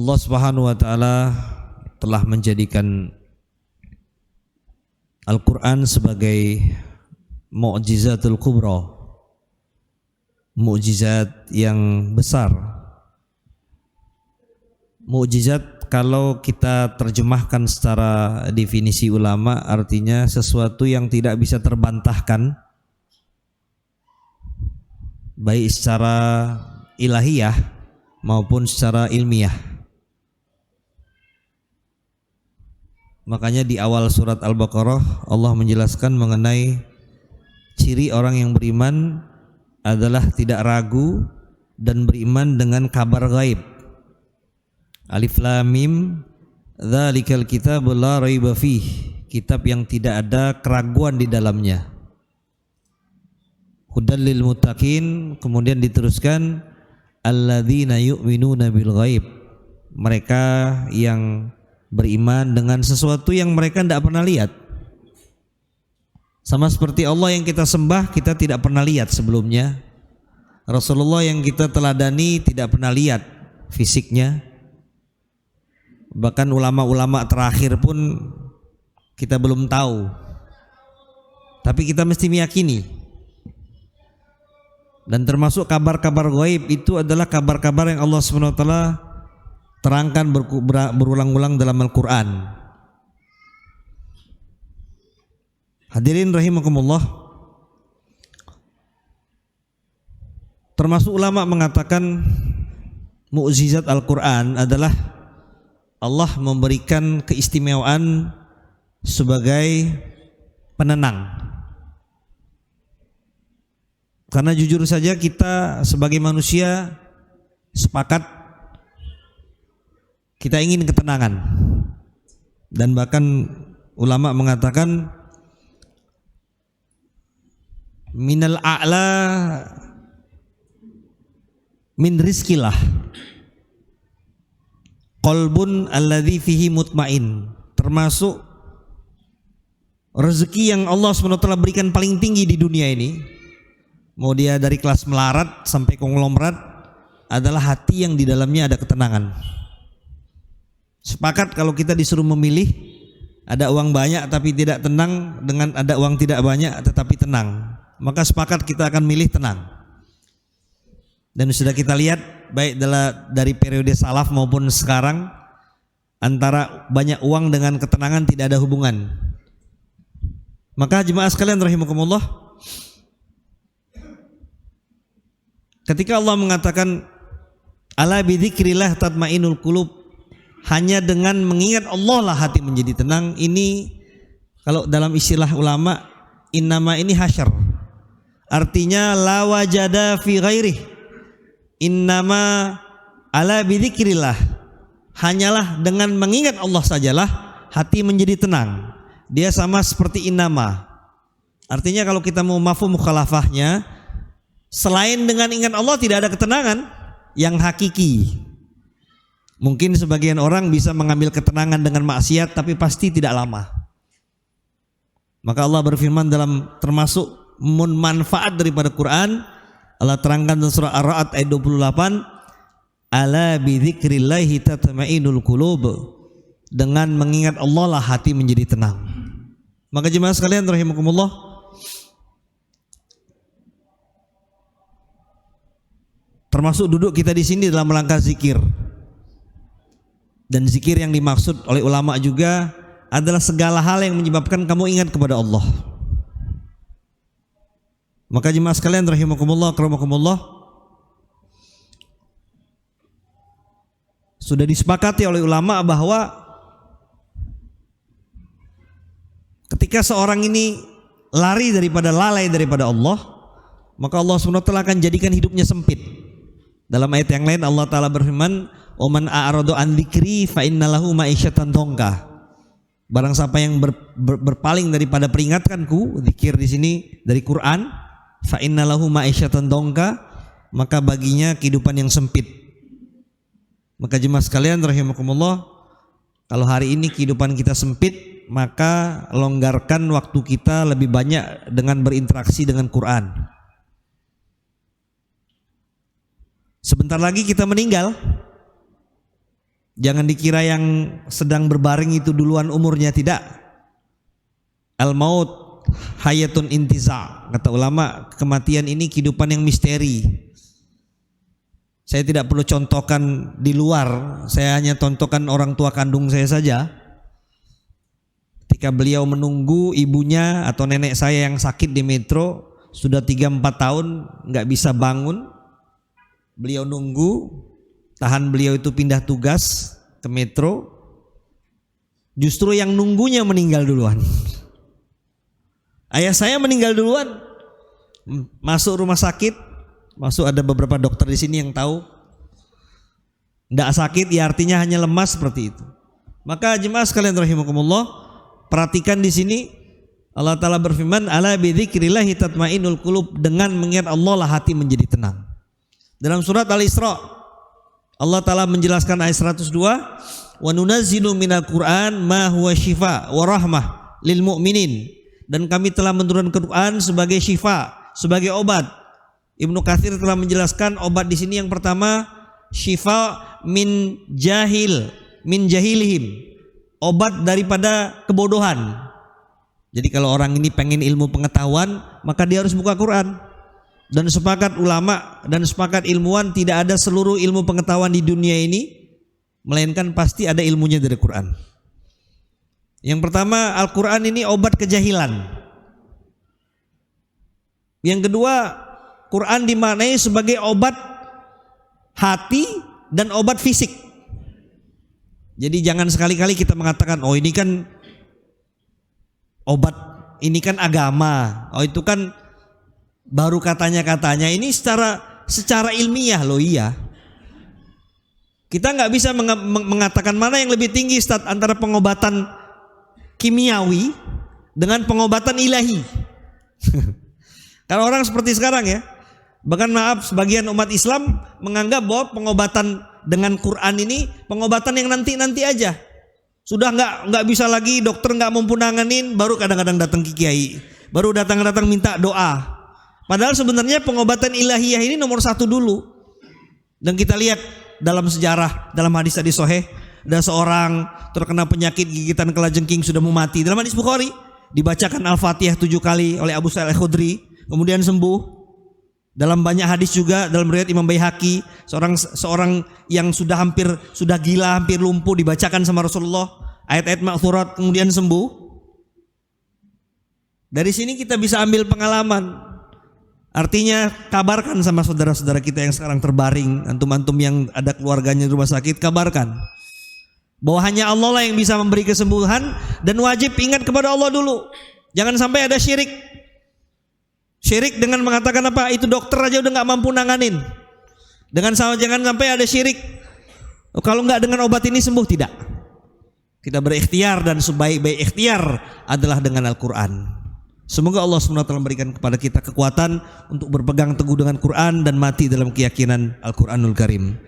Allah Subhanahu wa taala telah menjadikan Al-Quran sebagai mu'jizatul kubra, mukjizat yang besar. Mukjizat kalau kita terjemahkan secara definisi ulama artinya sesuatu yang tidak bisa terbantahkan baik secara ilahiyah maupun secara ilmiah. Makanya di awal surat Al-Baqarah Allah menjelaskan mengenai ciri orang yang beriman adalah tidak ragu dan beriman dengan kabar gaib. Alif Lam Mim, dzalikal kitabul la raiba fih, kitab yang tidak ada keraguan di dalamnya. Hudal lil muttaqin, kemudian diteruskan alladzina yu'minuna bil ghaib, mereka yang beriman dengan sesuatu yang mereka tidak pernah lihat. Sama seperti Allah yang kita sembah, kita tidak pernah lihat sebelumnya. Rasulullah yang kita teladani tidak pernah lihat fisiknya. Bahkan ulama-ulama terakhir pun kita belum tahu. Tapi kita mesti meyakini. Dan termasuk kabar-kabar gaib itu adalah kabar-kabar yang Allah SWT terangkan berulang-ulang dalam Al-Quran. Hadirin rahimakumullah, termasuk ulama mengatakan mukjizat Al-Quran adalah Allah memberikan keistimewaan sebagai penenang. Karena jujur saja kita sebagai manusia sepakat kita ingin ketenangan, dan bahkan ulama mengatakan minal a'la min rizkillah qalbun alladzi fihi mutmain, termasuk rezeki yang Allah SWT berikan paling tinggi di dunia ini, mau dia dari kelas melarat sampai konglomerat, adalah hati yang di dalamnya ada ketenangan. Sepakat kalau kita disuruh memilih, ada uang banyak tapi tidak tenang dengan ada uang tidak banyak tetapi tenang, maka sepakat kita akan milih tenang. Dan sudah kita lihat baik dari periode salaf maupun sekarang, antara banyak uang dengan ketenangan tidak ada hubungan. Maka jemaah sekalian rahimakumullah, ketika Allah mengatakan ala bidzikrillah tatmainul qulub, hanya dengan mengingat Allah lah hati menjadi tenang, ini kalau dalam istilah ulama innama ini hasyar, artinya la wajada fi ghairih, innama ala bidzikrillah, hanyalah dengan mengingat Allah sajalah hati menjadi tenang. Dia sama seperti innama, artinya kalau kita mau mafhum mukhalafahnya, selain dengan ingat Allah tidak ada ketenangan yang hakiki. Mungkin sebagian orang bisa mengambil ketenangan dengan maksiat, tapi pasti tidak lama. Maka Allah berfirman dalam termasuk manfaat daripada Quran, Allah terangkan dalam surah Ar-Ra'd ayat 28, ala bidzikrillahi tatmainul qulub, dengan mengingat Allah lah hati menjadi tenang. Maka jemaah sekalian rahimakumullah, termasuk duduk kita di sini dalam rangka zikir. Dan zikir yang dimaksud oleh ulama juga adalah segala hal yang menyebabkan kamu ingat kepada Allah. Maka jemaah sekalian rahimakumullah, karamakumullah, sudah disepakati oleh ulama bahwa ketika seorang ini lari daripada lalai daripada Allah, maka Allah SWT akan jadikan hidupnya sempit. Dalam ayat yang lain Allah Ta'ala berfirman, "Oman a'radu an dzikri fa innalahu ma'isyatan dongka." Barang siapa yang berpaling daripada peringatanku, zikir di sini dari Quran, fa innalahu ma'isyatan dongka, maka baginya kehidupan yang sempit. Maka jemaah sekalian rahimakumullah, kalau hari ini kehidupan kita sempit, maka longgarkan waktu kita lebih banyak dengan berinteraksi dengan Quran. Sebentar lagi kita meninggal, Jangan dikira yang sedang berbaring itu duluan umurnya, tidak. Al-maut hayatun intiza. Kata ulama, kematian ini kehidupan yang misteri. Saya tidak perlu contohkan di luar, saya hanya contohkan orang tua kandung saya saja. Ketika beliau menunggu ibunya atau nenek saya yang sakit di Metro, sudah 3-4 tahun nggak bisa bangun. Beliau nunggu, tahan beliau itu pindah tugas ke Metro. Justru yang nunggunya meninggal duluan. Ayah saya meninggal duluan. Masuk rumah sakit. Masuk ada beberapa dokter di sini yang tahu. Nggak sakit ya artinya hanya lemas seperti itu. Maka jemaah sekalian rahimakumullah, perhatikan di sini Allah Ta'ala berfirman, ala bidzikrillahi tatma'innul qulub, dengan mengingat Allah lah hati menjadi tenang. Dalam surat Al-Isra Allah Ta'ala menjelaskan ayat 102, wa nunazzilu minal Qur'an ma huwa syifa wa rahmah lil mu'minin, dan kami telah menurunkan Quran sebagai syifa, sebagai obat. Ibnu Katsir telah menjelaskan obat di sini yang pertama syifa min jahilihim, obat daripada kebodohan. Jadi kalau orang ini pengen ilmu pengetahuan, maka dia harus buka Quran. Dan sepakat ulama dan sepakat ilmuwan, tidak ada seluruh ilmu pengetahuan di dunia ini melainkan pasti ada ilmunya dari Quran. Yang pertama, Al-Quran ini obat kejahilan. Yang kedua, Quran dimaknai sebagai obat hati dan obat fisik. Jadi jangan sekali-kali kita mengatakan, oh ini kan obat, ini kan agama, oh itu kan baru katanya-katanya. Ini secara ilmiah loh. Iya, kita nggak bisa mengatakan mana yang lebih tinggi, Ustaz, antara pengobatan kimiawi dengan pengobatan ilahi. Kalau orang seperti sekarang ya, bahkan maaf, sebagian umat Islam menganggap bahwa pengobatan dengan Quran ini pengobatan yang nanti-nanti aja. Sudah nggak bisa lagi, dokter nggak mampu nanganin, baru kadang-kadang datang ke kiai, baru datang minta doa. Padahal sebenarnya pengobatan ilahiyah ini nomor 1 dulu. Dan kita lihat dalam sejarah, dalam hadis-hadis sahih, ada seorang terkena penyakit gigitan kelajengking sudah mau mati. Dalam hadis Bukhari dibacakan Al-Fatihah 7 kali oleh Abu Sa'id Al-Khudri, kemudian sembuh. Dalam banyak hadis juga, dalam riwayat Imam Baihaqi, seorang yang sudah gila, hampir lumpuh, dibacakan sama Rasulullah ayat-ayat ma'thurat, kemudian sembuh. Dari sini kita bisa ambil pengalaman. Artinya kabarkan sama saudara-saudara kita yang sekarang terbaring, antum-antum yang ada keluarganya di rumah sakit, kabarkan bahwa hanya Allah lah yang bisa memberi kesembuhan, dan wajib ingat kepada Allah dulu. Jangan sampai ada syirik. Syirik dengan mengatakan apa? Itu dokter aja udah nggak mampu nanganin. Jangan sampai ada syirik. Kalau nggak dengan obat ini sembuh, tidak. Kita berikhtiar, dan sebaik-baik ikhtiar adalah dengan Al-Quran. Semoga Allah SWT memberikan kepada kita kekuatan untuk berpegang teguh dengan Quran dan mati dalam keyakinan Al-Quranul Karim.